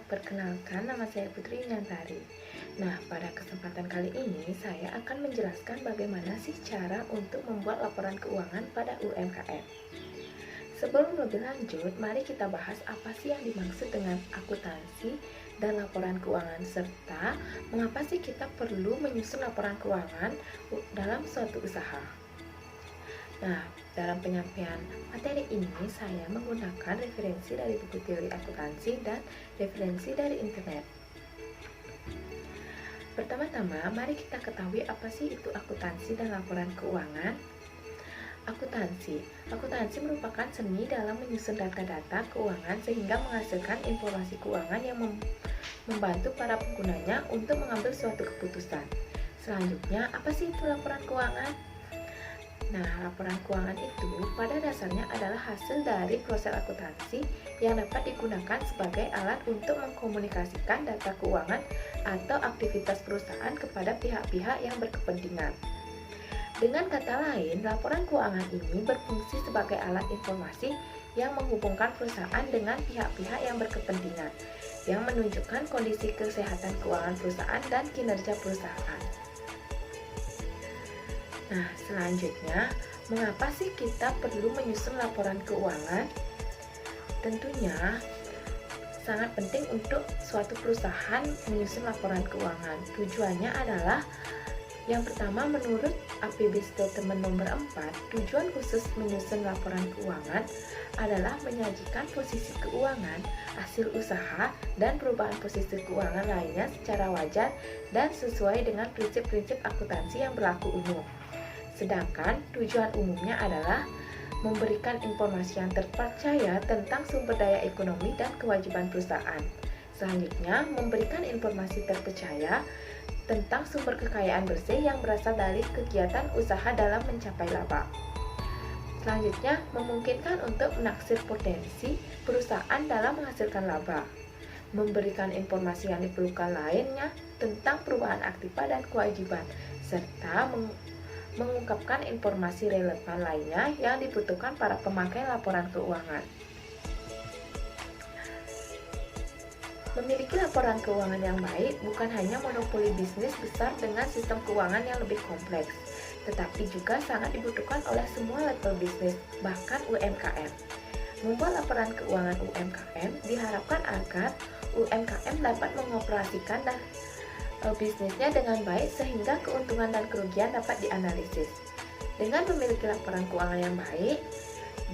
Perkenalkan, nama saya Putri Yunyantari. Nah, pada kesempatan kali ini saya akan menjelaskan bagaimana sih cara untuk membuat laporan keuangan pada UMKM. Sebelum lebih lanjut, mari kita bahas apa sih yang dimaksud dengan akuntansi dan laporan keuangan, serta mengapa sih kita perlu menyusun laporan keuangan dalam suatu usaha. Nah, dalam penyampaian materi ini saya menggunakan referensi dari buku teori akuntansi dan referensi dari internet. Pertama-tama, mari kita ketahui apa sih itu akuntansi dan laporan keuangan. Akuntansi merupakan seni dalam menyusun data-data keuangan sehingga menghasilkan informasi keuangan yang membantu para penggunanya untuk mengambil suatu keputusan. Selanjutnya, apa sih itu laporan keuangan? Nah, laporan keuangan itu pada dasarnya adalah hasil dari proses akuntansi yang dapat digunakan sebagai alat untuk mengkomunikasikan data keuangan atau aktivitas perusahaan kepada pihak-pihak yang berkepentingan. Dengan kata lain, laporan keuangan ini berfungsi sebagai alat informasi yang menghubungkan perusahaan dengan pihak-pihak yang berkepentingan, yang menunjukkan kondisi kesehatan keuangan perusahaan dan kinerja perusahaan. Nah, selanjutnya, mengapa sih kita perlu menyusun laporan keuangan? Tentunya, sangat penting untuk suatu perusahaan menyusun laporan keuangan. Tujuannya adalah, yang pertama, menurut APB Statement nomor 4, tujuan khusus menyusun laporan keuangan adalah menyajikan posisi keuangan, hasil usaha, dan perubahan posisi keuangan lainnya secara wajar dan sesuai dengan prinsip-prinsip akuntansi yang berlaku umum. Sedangkan tujuan umumnya adalah memberikan informasi yang terpercaya tentang sumber daya ekonomi dan kewajiban perusahaan. Selanjutnya, memberikan informasi terpercaya tentang sumber kekayaan bersih yang berasal dari kegiatan usaha dalam mencapai laba. Selanjutnya, memungkinkan untuk menaksir potensi perusahaan dalam menghasilkan laba. Memberikan informasi yang diperlukan lainnya tentang perubahan aktiva dan kewajiban, serta mengungkapkan informasi relevan lainnya yang dibutuhkan para pemakai laporan keuangan. Memiliki laporan keuangan yang baik bukan hanya monopoli bisnis besar dengan sistem keuangan yang lebih kompleks, tetapi juga sangat dibutuhkan oleh semua level bisnis, bahkan UMKM. Membuat laporan keuangan UMKM diharapkan agar UMKM dapat mengoperasikan bisnisnya dengan baik sehingga keuntungan dan kerugian dapat dianalisis. Dengan memiliki laporan keuangan yang baik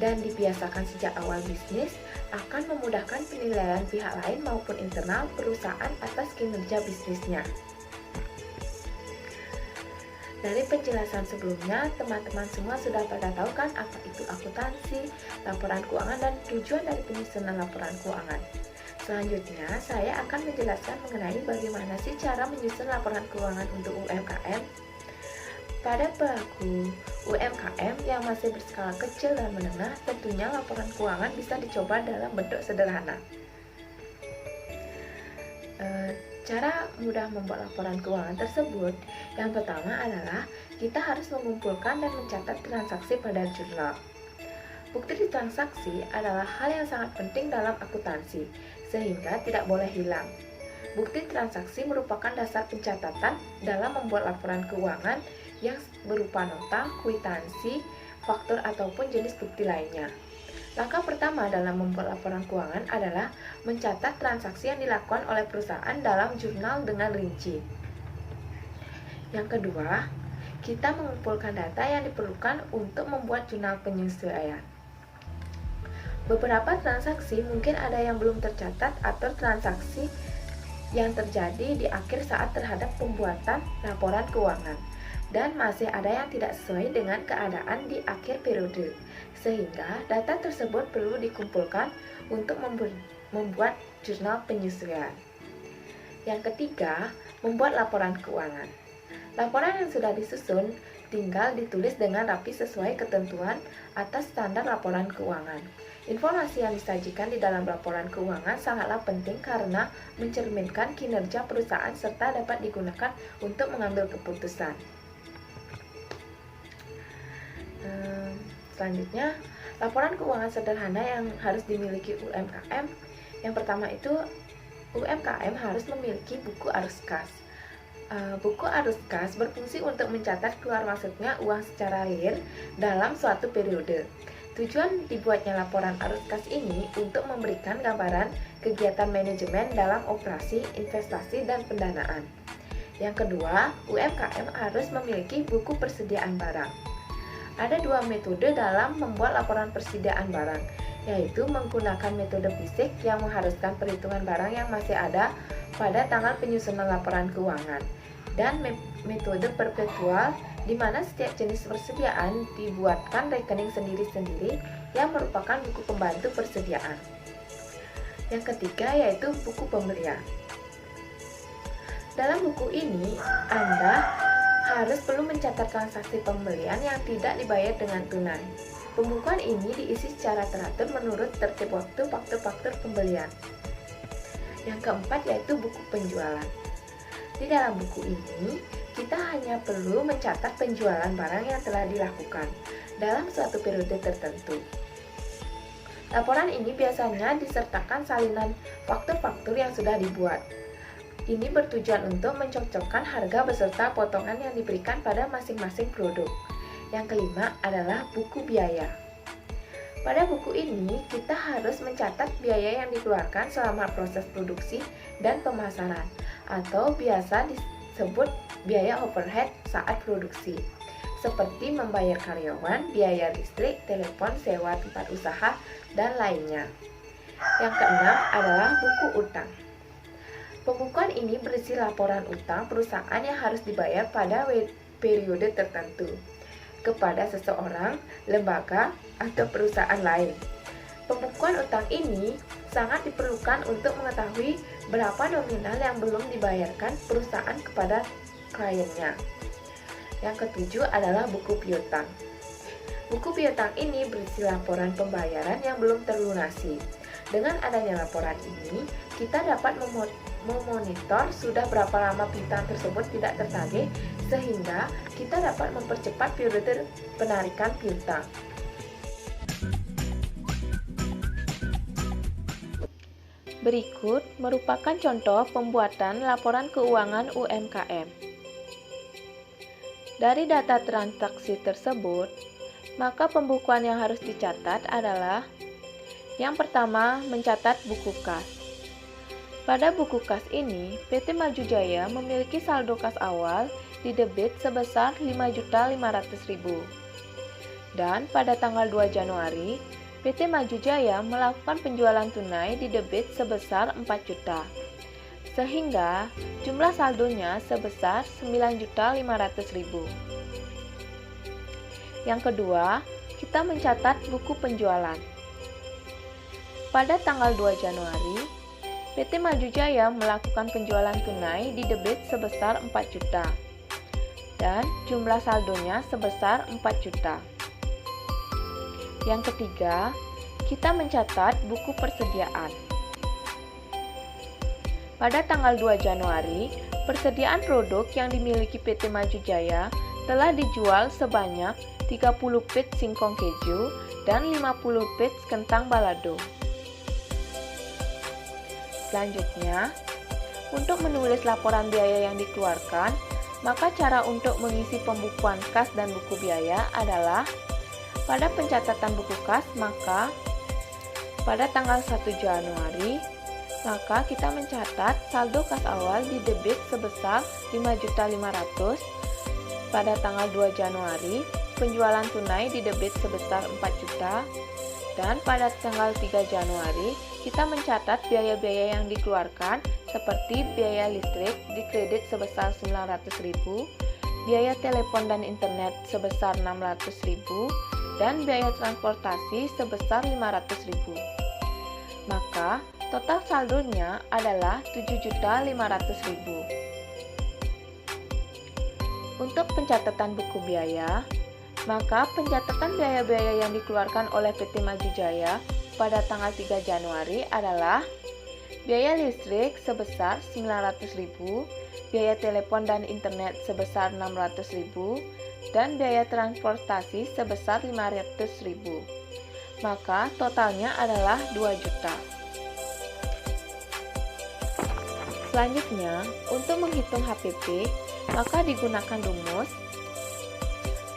dan dibiasakan sejak awal bisnis, akan memudahkan penilaian pihak lain maupun internal perusahaan atas kinerja bisnisnya. Dari penjelasan sebelumnya, teman-teman semua sudah pada tahu kan apa itu akuntansi, laporan keuangan, dan tujuan dari penyusunan laporan keuangan. Selanjutnya, saya akan menjelaskan mengenai bagaimana sih cara menyusun laporan keuangan untuk UMKM. Pada pelaku UMKM yang masih berskala kecil dan menengah, tentunya laporan keuangan bisa dicoba dalam bentuk sederhana. Cara mudah membuat laporan keuangan tersebut, yang pertama adalah kita harus mengumpulkan dan mencatat transaksi pada jurnal. Bukti transaksi adalah hal yang sangat penting dalam akuntansi, sehingga tidak boleh hilang. Bukti transaksi merupakan dasar pencatatan dalam membuat laporan keuangan yang berupa nota, kwitansi, faktur, ataupun jenis bukti lainnya. Langkah pertama dalam membuat laporan keuangan adalah mencatat transaksi yang dilakukan oleh perusahaan dalam jurnal dengan rinci. Yang kedua, kita mengumpulkan data yang diperlukan untuk membuat jurnal penyesuaian. Beberapa transaksi mungkin ada yang belum tercatat atau transaksi yang terjadi di akhir saat terhadap pembuatan laporan keuangan, dan masih ada yang tidak sesuai dengan keadaan di akhir periode, sehingga data tersebut perlu dikumpulkan untuk membuat jurnal penyesuaian. Yang ketiga, membuat laporan keuangan. Laporan yang sudah disusun tinggal ditulis dengan rapi sesuai ketentuan atas standar laporan keuangan. Informasi yang disajikan di dalam laporan keuangan sangatlah penting karena mencerminkan kinerja perusahaan serta dapat digunakan untuk mengambil keputusan. Selanjutnya, laporan keuangan sederhana yang harus dimiliki UMKM. Yang pertama itu UMKM harus memiliki buku arus kas. Buku arus kas berfungsi untuk mencatat keluar masuknya uang secara real dalam suatu periode. Tujuan dibuatnya laporan arus kas ini untuk memberikan gambaran kegiatan manajemen dalam operasi, investasi, dan pendanaan. Yang kedua, UMKM harus memiliki buku persediaan barang. Ada dua metode dalam membuat laporan persediaan barang, yaitu menggunakan metode fisik yang mengharuskan perhitungan barang yang masih ada pada tanggal penyusunan laporan keuangan, dan metode perpetual di mana setiap jenis persediaan dibuatkan rekening sendiri-sendiri yang merupakan buku pembantu persediaan. Yang ketiga yaitu buku pembelian. Dalam buku ini, Anda harus perlu mencatat transaksi pembelian yang tidak dibayar dengan tunai. Pembukuan ini diisi secara teratur menurut tertib waktu faktur-faktur pembelian. Yang keempat yaitu buku penjualan. Di dalam buku ini, kita hanya perlu mencatat penjualan barang yang telah dilakukan dalam suatu periode tertentu. Laporan ini biasanya disertakan salinan faktur-faktur yang sudah dibuat. Ini bertujuan untuk mencocokkan harga beserta potongan yang diberikan pada masing-masing produk. Yang kelima adalah buku biaya. Pada buku ini, kita harus mencatat biaya yang dikeluarkan selama proses produksi dan pemasaran, atau biasa disebut biaya overhead saat produksi, seperti membayar karyawan, biaya listrik, telepon, sewa tempat usaha, dan lainnya. Yang keenam adalah buku utang. Pembukuan ini berisi laporan utang perusahaan yang harus dibayar pada periode tertentu kepada seseorang, lembaga, atau perusahaan lain. Pembukuan utang ini sangat diperlukan untuk mengetahui berapa nominal yang belum dibayarkan perusahaan kepada kliennya. Yang ketujuh adalah buku piutang. Buku piutang ini berisi laporan pembayaran yang belum terlunasi. Dengan adanya laporan ini, kita dapat memonitor sudah berapa lama piutang tersebut tidak tertagih, sehingga kita dapat mempercepat periode penarikan piutang. Berikut merupakan contoh pembuatan laporan keuangan UMKM. Dari data transaksi tersebut, maka pembukuan yang harus dicatat adalah: yang pertama, mencatat buku kas. Pada buku kas ini, PT Maju Jaya memiliki saldo kas awal di debit sebesar Rp5.500.000. Dan pada tanggal 2 Januari, PT Maju Jaya melakukan penjualan tunai di debit sebesar 4 juta. Sehingga jumlah saldonya sebesar Rp9.500.000. Yang kedua, kita mencatat buku penjualan. Pada tanggal 2 Januari, PT Maju Jaya melakukan penjualan tunai di debit sebesar 4 juta dan jumlah saldonya sebesar 4 juta. Yang ketiga, kita mencatat buku persediaan. Pada tanggal 2 Januari, persediaan produk yang dimiliki PT Maju Jaya telah dijual sebanyak 30 pit singkong keju dan 50 pit kentang balado. Selanjutnya, untuk menulis laporan biaya yang dikeluarkan, maka cara untuk mengisi pembukuan kas dan buku biaya adalah pada pencatatan buku kas, maka pada tanggal 1 Januari, maka kita mencatat saldo kas awal di debit sebesar Rp5.500.000. Pada tanggal 2 Januari, penjualan tunai di debit sebesar 4 juta. Dan pada tanggal 3 Januari, kita mencatat biaya-biaya yang dikeluarkan seperti biaya listrik di kredit sebesar Rp900.000, biaya telepon dan internet sebesar Rp600.000, dan biaya transportasi sebesar Rp500.000. Maka, total saldonya adalah Rp7.500.000. Untuk pencatatan buku biaya, maka pencatatan biaya-biaya yang dikeluarkan oleh PT Maju Jaya pada tanggal 3 Januari adalah biaya listrik sebesar Rp900.000, biaya telepon dan internet sebesar Rp600.000, dan biaya transportasi sebesar Rp500.000. Maka totalnya adalah Rp2 juta. Selanjutnya, untuk menghitung HPP, maka digunakan rumus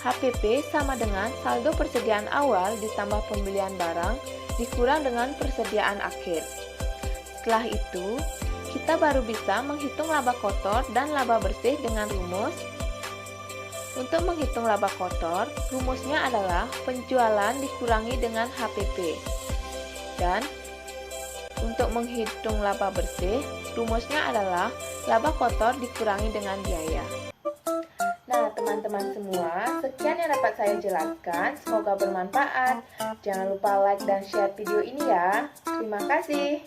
HPP sama dengan saldo persediaan awal ditambah pembelian barang dikurang dengan persediaan akhir. Setelah itu, kita baru bisa menghitung laba kotor dan laba bersih dengan rumus. Untuk menghitung laba kotor, rumusnya adalah penjualan dikurangi dengan HPP. Dan untuk menghitung laba bersih, rumusnya adalah laba kotor dikurangi dengan biaya. Nah, teman-teman semua, sekian yang dapat saya jelaskan. Semoga bermanfaat. Jangan lupa like dan share video ini ya. Terima kasih.